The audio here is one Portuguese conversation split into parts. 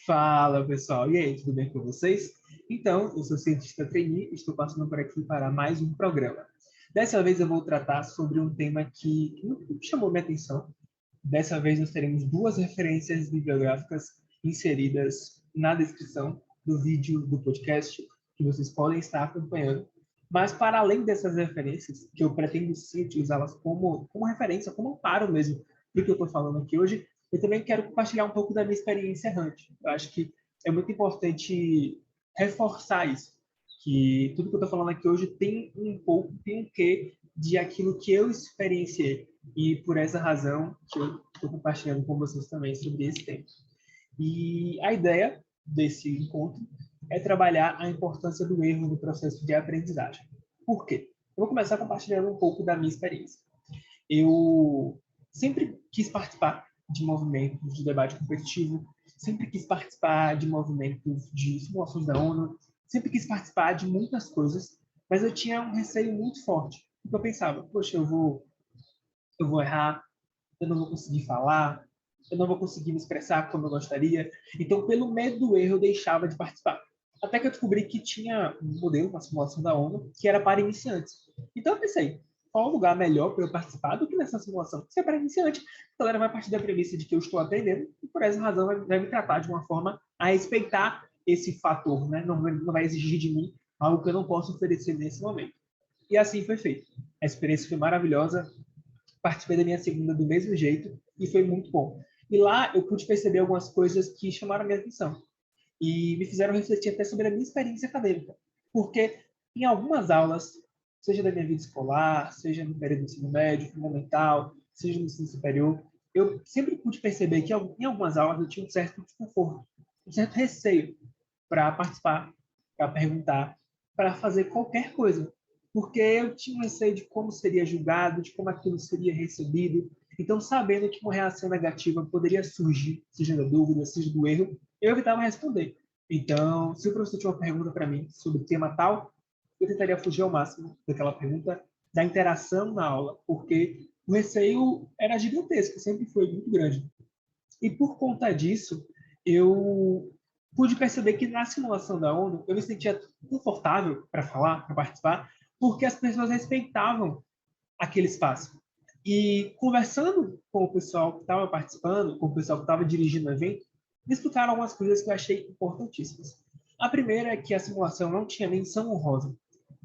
Fala, pessoal. E aí, tudo bem com vocês? Então, eu sou cientista trainee e estou passando por aqui para mais um programa. Dessa vez eu vou tratar sobre um tema que muito chamou minha atenção. Dessa vez nós teremos duas referências bibliográficas inseridas na descrição do vídeo do podcast, que vocês podem estar acompanhando. Mas, para além dessas referências, que eu pretendo sim utilizá-las como referência, como amparo mesmo do que eu estou falando aqui hoje, eu também quero compartilhar um pouco da minha experiência errante. Eu acho que é muito importante reforçar isso, que tudo que eu estou falando aqui hoje tem um quê de aquilo que eu experienciei. E por essa razão que eu estou compartilhando com vocês também sobre esse tema. E a ideia desse encontro é trabalhar a importância do erro no processo de aprendizagem. Por quê? Eu vou começar compartilhando um pouco da minha experiência. Eu sempre quis participar de movimentos de debate competitivo, sempre quis participar de movimentos de simulações da ONU, sempre quis participar de muitas coisas, mas eu tinha um receio muito forte. Porque eu pensava, poxa, eu vou errar, eu não vou conseguir falar, eu não vou conseguir me expressar como eu gostaria. Então, pelo medo do erro, eu deixava de participar. Até que eu descobri que tinha um modelo, uma simulação da ONU, que era para iniciantes. Então, eu pensei, qual lugar melhor para eu participar do que nessa simulação? Se é para iniciante, a galera vai partir da premissa de que eu estou aprendendo e, por essa razão, vai me tratar de uma forma a respeitar esse fator, né? Não vai exigir de mim algo que eu não posso oferecer nesse momento. E assim foi feito. A experiência foi maravilhosa, participei da minha segunda do mesmo jeito e foi muito bom. E lá eu pude perceber algumas coisas que chamaram a minha atenção e me fizeram refletir até sobre a minha experiência acadêmica. Porque em algumas aulas, seja da minha vida escolar, seja no período do ensino médio, fundamental, seja no ensino superior, eu sempre pude perceber que em algumas aulas eu tinha um certo desconforto, um certo receio para participar, para perguntar, para fazer qualquer coisa. Porque eu tinha um receio de como seria julgado, de como aquilo seria recebido. Então, sabendo que uma reação negativa poderia surgir, seja da dúvida, seja do erro, eu evitava responder. Então, se o professor tinha uma pergunta para mim sobre o tema tal, eu tentaria fugir ao máximo daquela pergunta, da interação na aula, porque o receio era gigantesco, sempre foi muito grande. E por conta disso, eu pude perceber que na simulação da ONU eu me sentia confortável para falar, para participar, porque as pessoas respeitavam aquele espaço. E conversando com o pessoal que estava participando, com o pessoal que estava dirigindo o evento, me explicaram algumas coisas que eu achei importantíssimas. A primeira é que a simulação não tinha menção honrosa,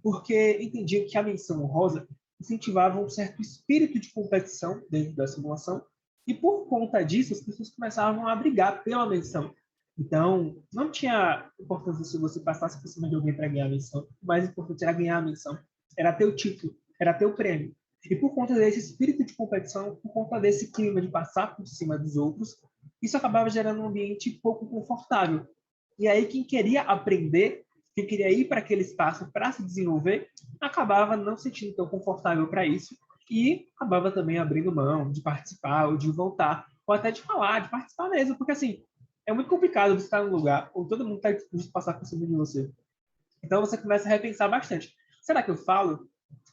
porque entendiam que a menção honrosa incentivava um certo espírito de competição dentro da simulação, e por conta disso as pessoas começavam a brigar pela menção. Então, não tinha importância se você passasse por cima de alguém para ganhar a menção. O mais importante era ganhar a menção. Era ter o título, era ter o prêmio. E por conta desse espírito de competição, por conta desse clima de passar por cima dos outros, isso acabava gerando um ambiente pouco confortável. E aí quem queria aprender, quem queria ir para aquele espaço para se desenvolver, acabava não se sentindo tão confortável para isso e acabava também abrindo mão de participar ou de voltar, ou até de falar, de participar mesmo, porque assim, é muito complicado você estar num lugar onde todo mundo está disposto a passar por cima de você. Então você começa a repensar bastante. Será que eu falo?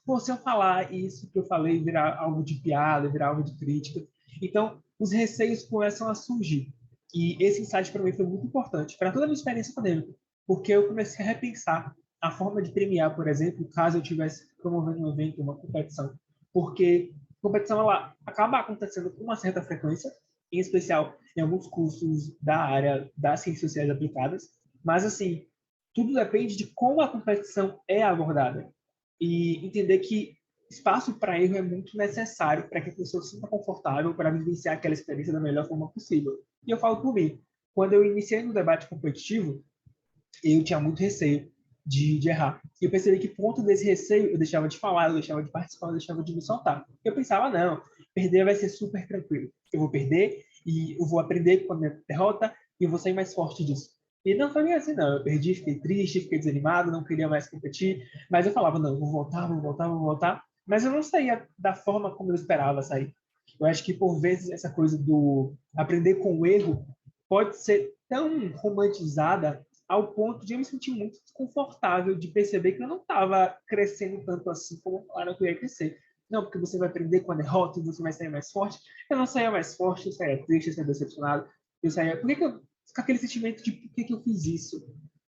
Pô, se eu falar isso que eu falei virar algo de piada, virar algo de crítica. Então, os receios começam a surgir. E esse insight para mim foi muito importante para toda a minha experiência acadêmica, porque eu comecei a repensar a forma de premiar, por exemplo, caso eu estivesse promovendo um evento, uma competição. Porque a competição ela acaba acontecendo com uma certa frequência, em especial em alguns cursos da área das ciências sociais aplicadas, mas assim, tudo depende de como a competição é abordada e entender que espaço para erro é muito necessário para que a pessoa se sinta confortável para vivenciar aquela experiência da melhor forma possível. E eu falo por mim, quando eu iniciei no debate competitivo, eu tinha muito receio de errar. E eu percebi que por conta desse receio, eu deixava de falar, eu deixava de participar, eu deixava de me soltar. Eu pensava, não, perder vai ser super tranquilo. Eu vou perder e eu vou aprender com a minha derrota e eu vou sair mais forte disso. E não foi assim, não. Eu perdi, fiquei triste, fiquei desanimado, não queria mais competir. Mas eu falava, não, vou voltar, vou voltar, vou voltar. Mas eu não saía da forma como eu esperava sair. Eu acho que, por vezes, essa coisa do aprender com o erro pode ser tão romantizada ao ponto de eu me sentir muito desconfortável de perceber que eu não estava crescendo tanto assim como falaram que eu ia crescer. Não, porque você vai aprender com a derrota e você vai sair mais forte. Eu não saía mais forte, eu saía triste, eu saía decepcionado. Eu saía... Por que eu fica aquele sentimento de por que eu fiz isso?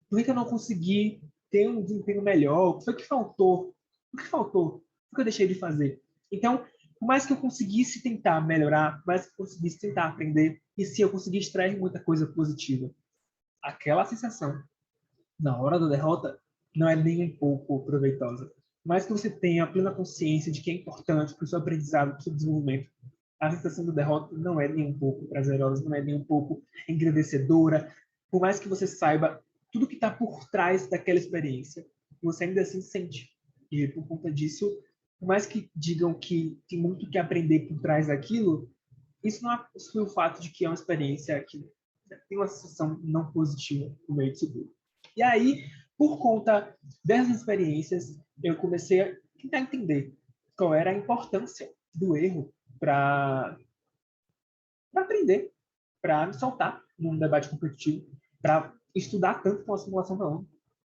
Por que eu não consegui ter um desempenho melhor? O que foi que faltou? O que faltou? O que eu deixei de fazer? Então, por mais que eu conseguisse tentar melhorar, por mais que eu conseguisse tentar aprender, e se eu conseguir extrair muita coisa positiva, aquela sensação na hora da derrota não é nem um pouco proveitosa. Mas que você tenha a plena consciência de que é importante para o seu aprendizado, para o seu desenvolvimento, a sensação da derrota não é nem um pouco prazerosa, não é nem um pouco engrandecedora. Por mais que você saiba tudo que está por trás daquela experiência, você ainda assim sente. E por conta disso, por mais que digam que tem muito que aprender por trás daquilo, isso não exclui o fato de que é uma experiência que tem uma sensação não positiva no meio disso tudo. E aí, por conta dessas experiências, eu comecei a tentar entender qual era a importância do erro para aprender, para me soltar num debate competitivo, para estudar tanto com a simulação da ONU.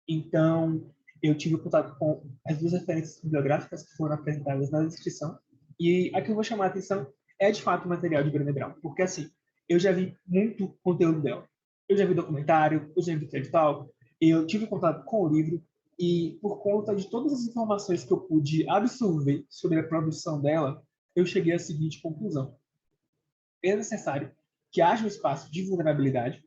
Então, eu tive contato com as duas referências bibliográficas que foram apresentadas na descrição. E a que eu vou chamar a atenção é, de fato, o material de Brené Brown. Porque, assim, eu já vi muito conteúdo dela. Eu já vi documentário, eu já vi TED Talk, eu tive contato com o livro, e por conta de todas as informações que eu pude absorver sobre a produção dela, eu cheguei à seguinte conclusão. É necessário que haja um espaço de vulnerabilidade,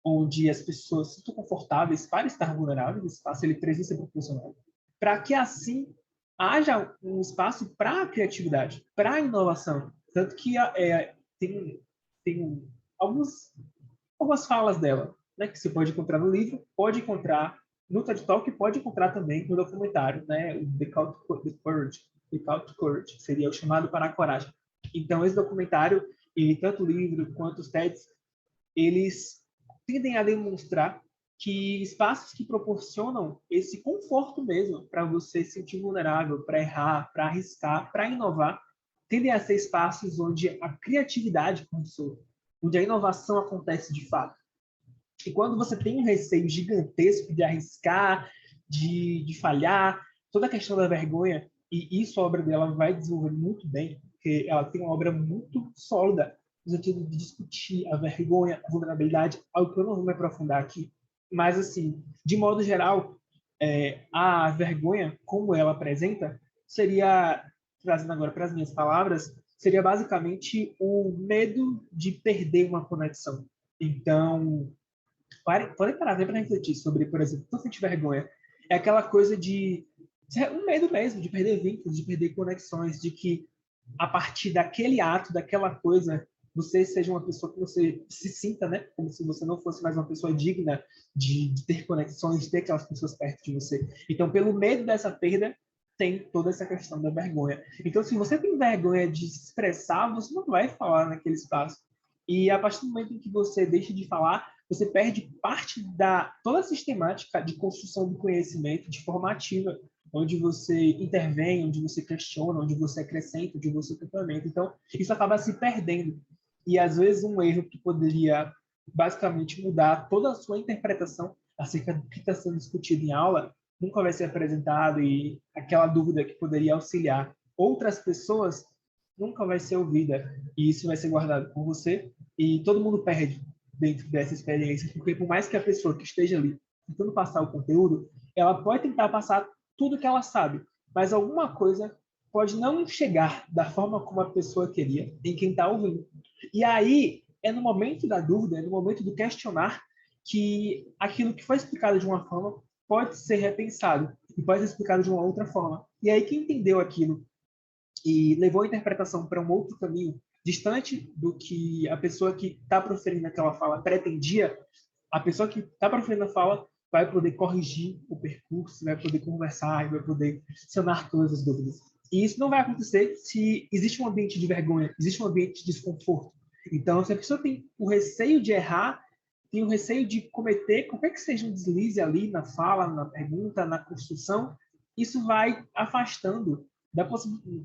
onde as pessoas se sintam confortáveis para estar vulneráveis, o espaço ele precisa ser proporcional, para que assim haja um espaço para a criatividade, para a inovação. Tanto que tem algumas falas dela, né, que você pode encontrar no livro, pode encontrar no TED Talk e pode encontrar também no documentário, né, o The Call to Courage, seria o chamado para a coragem. Então, esse documentário, e tanto o livro quanto os TEDs, eles tendem a demonstrar que espaços que proporcionam esse conforto mesmo para você se sentir vulnerável, para errar, para arriscar, para inovar, tendem a ser espaços onde a criatividade começou, onde a inovação acontece de fato. E quando você tem um receio gigantesco de arriscar, de falhar, toda a questão da vergonha, e isso a obra dela vai desenvolver muito bem, porque ela tem uma obra muito sólida no sentido de discutir a vergonha, a vulnerabilidade, algo que eu não vou me aprofundar aqui. Mas, assim, de modo geral, a vergonha, como ela apresenta, seria, trazendo agora para as minhas palavras, seria basicamente o medo de perder uma conexão. Então, podem parar para refletir sobre, por exemplo, se eu sentir vergonha. É aquela coisa de um medo mesmo, de perder vínculos, de perder conexões, de que a partir daquele ato, daquela coisa, você seja uma pessoa que você se sinta, né? Como se você não fosse mais uma pessoa digna de ter conexões, de ter aquelas pessoas perto de você. Então, pelo medo dessa perda, tem toda essa questão da vergonha. Então, se você tem vergonha de se expressar, você não vai falar naquele espaço. E a partir do momento em que você deixa de falar, você perde parte da toda a sistemática de construção do conhecimento, de formativa, onde você intervém, onde você questiona, onde você acrescenta, onde você complementa. Então, isso acaba se perdendo. E, às vezes, um erro que poderia, basicamente, mudar toda a sua interpretação acerca do que está sendo discutido em aula, nunca vai ser apresentado, e aquela dúvida que poderia auxiliar outras pessoas nunca vai ser ouvida. E isso vai ser guardado por você, e todo mundo perde dentro dessa experiência, porque por mais que a pessoa que esteja ali tentando passar o conteúdo, ela pode tentar passar tudo que ela sabe, mas alguma coisa pode não chegar da forma como a pessoa queria em quem está ouvindo. E aí é no momento da dúvida, é no momento do questionar, que aquilo que foi explicado de uma forma pode ser repensado e pode ser explicado de uma outra forma. E aí quem entendeu aquilo e levou a interpretação para um outro caminho, distante do que a pessoa que está proferindo aquela fala pretendia, a pessoa que está proferindo a fala vai poder corrigir o percurso, vai poder conversar, vai poder sanar todas as dúvidas. E isso não vai acontecer se existe um ambiente de vergonha, existe um ambiente de desconforto. Então, se a pessoa tem o receio de errar, tem o receio de cometer qualquer que seja um deslize ali na fala, na pergunta, na construção, isso vai afastando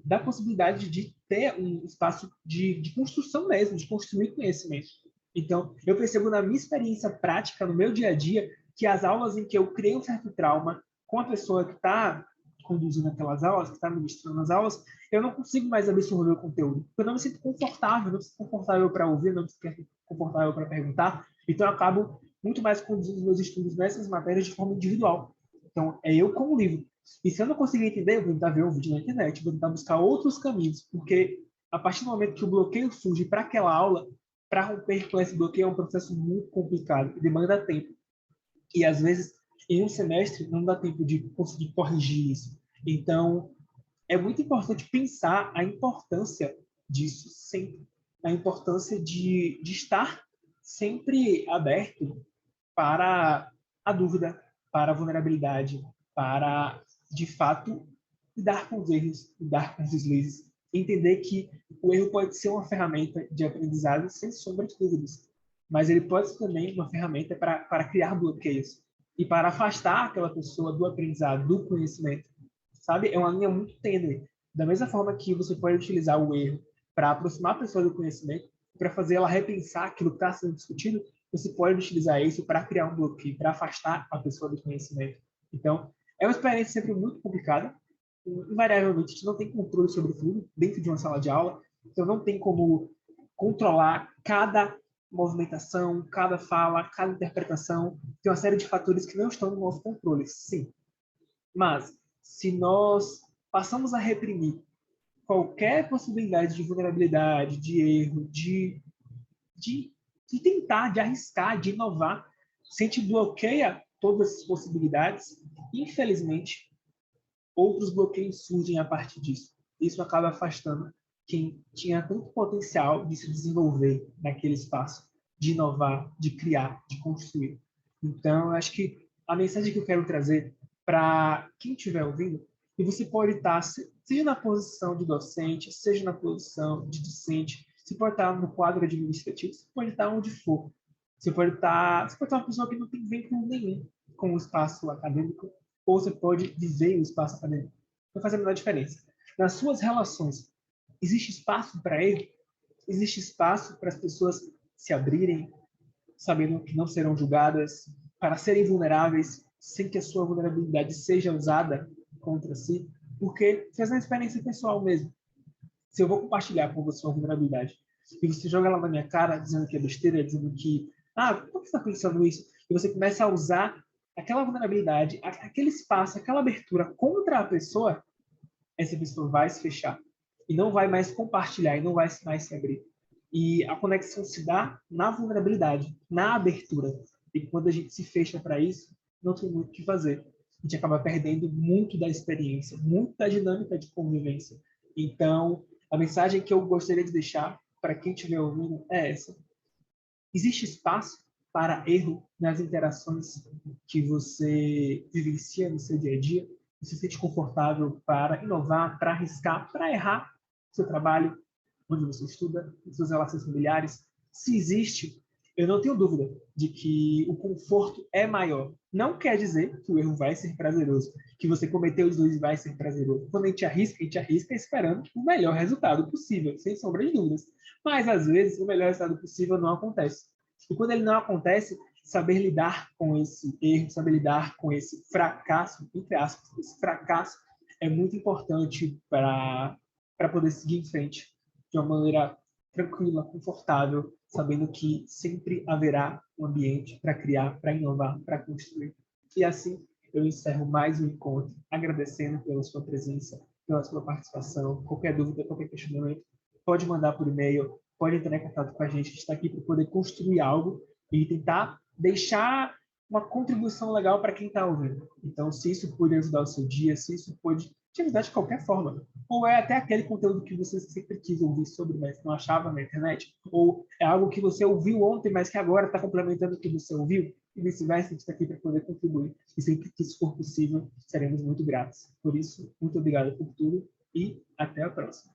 da possibilidade de ter um espaço de construção mesmo, de construir conhecimento. Então, eu percebo na minha experiência prática, no meu dia a dia, que as aulas em que eu criei um certo trauma com a pessoa que está conduzindo aquelas aulas, que está ministrando as aulas, eu não consigo mais absorver o conteúdo. Eu não me sinto confortável, não me sinto confortável para ouvir, não me sinto confortável para perguntar. Então, eu acabo muito mais conduzindo os meus estudos nessas matérias de forma individual. Então, é eu com o livro. E se eu não conseguir entender, eu vou tentar ver um vídeo na internet, vou tentar buscar outros caminhos, porque a partir do momento que o bloqueio surge para aquela aula, para romper com esse bloqueio é um processo muito complicado, demanda tempo. E às vezes, em um semestre, não dá tempo de conseguir corrigir isso. Então, é muito importante pensar a importância disso sempre, a importância de estar sempre aberto para a dúvida, para a vulnerabilidade, para, de fato, lidar com os erros, lidar com os deslizes, entender que o erro pode ser uma ferramenta de aprendizado sem sombra de dúvidas, mas ele pode ser também uma ferramenta para criar bloqueios e para afastar aquela pessoa do aprendizado, do conhecimento. Sabe? É uma linha muito tênue. Da mesma forma que você pode utilizar o erro para aproximar a pessoa do conhecimento, para fazer ela repensar aquilo que está sendo discutido, você pode utilizar isso para criar um bloqueio, para afastar a pessoa do conhecimento. Então, é uma experiência sempre muito complicada. Invariavelmente, a gente não tem controle sobre tudo dentro de uma sala de aula, então não tem como controlar cada movimentação, cada fala, cada interpretação. Tem uma série de fatores que não estão no nosso controle, sim. Mas, se nós passamos a reprimir qualquer possibilidade de vulnerabilidade, de erro, de, de tentar, de arriscar, de inovar, se a gente bloqueia todas essas possibilidades, infelizmente, outros bloqueios surgem a partir disso. Isso acaba afastando quem tinha tanto potencial de se desenvolver naquele espaço, de inovar, de criar, de construir. Então, eu acho que a mensagem que eu quero trazer para quem estiver ouvindo, e você pode estar, seja na posição de docente, seja na posição de discente, você pode estar no quadro administrativo, você pode estar onde for. Você pode estar uma pessoa que não tem vínculo nenhum com o espaço acadêmico, ou você pode viver o espaço acadêmico. Não faz a menor diferença. Nas suas relações, existe espaço para erro? Existe espaço para as pessoas se abrirem, sabendo que não serão julgadas, para serem vulneráveis, sem que a sua vulnerabilidade seja usada contra si? Porque faz uma experiência pessoal mesmo. Se eu vou compartilhar com você uma vulnerabilidade e você joga ela na minha cara dizendo que é besteira, dizendo que, por que você está pensando isso? E você começa a usar aquela vulnerabilidade, aquele espaço, aquela abertura contra a pessoa, essa pessoa vai se fechar e não vai mais compartilhar e não vai mais se abrir. E a conexão se dá na vulnerabilidade, na abertura. E quando a gente se fecha para isso, não tem muito o que fazer. A gente acaba perdendo muito da experiência, muito da dinâmica de convivência. Então, a mensagem que eu gostaria de deixar para quem estiver ouvindo é essa. Existe espaço para erro nas interações que você vivencia no seu dia a dia? Você se sente confortável para inovar, para arriscar, para errar no seu trabalho, onde você estuda, nas suas relações familiares? Se existe, eu não tenho dúvida de que o conforto é maior. Não quer dizer que o erro vai ser prazeroso, que você cometer os dois vai ser prazeroso. Quando a gente arrisca esperando o melhor resultado possível, sem sombra de dúvidas. Mas, às vezes, o melhor resultado possível não acontece. E quando ele não acontece, saber lidar com esse erro, saber lidar com esse fracasso, entre aspas, esse fracasso é muito importante para poder seguir em frente de uma maneira tranquila, confortável, sabendo que sempre haverá um ambiente para criar, para inovar, para construir. E assim eu encerro mais um encontro, agradecendo pela sua presença, pela sua participação. Qualquer dúvida, qualquer questionamento, pode mandar por e-mail, pode entrar em contato com a gente está aqui para poder construir algo e tentar deixar uma contribuição legal para quem está ouvindo. Então, se isso pode ajudar o seu dia, se isso pode te ajudar de qualquer forma, ou é até aquele conteúdo que você sempre quis ouvir sobre, mas não achava na internet, ou é algo que você ouviu ontem, mas que agora está complementando o que você ouviu, e vice-versa, a gente está aqui para poder contribuir. E sempre que isso for possível, seremos muito gratos. Por isso, muito obrigado por tudo e até a próxima.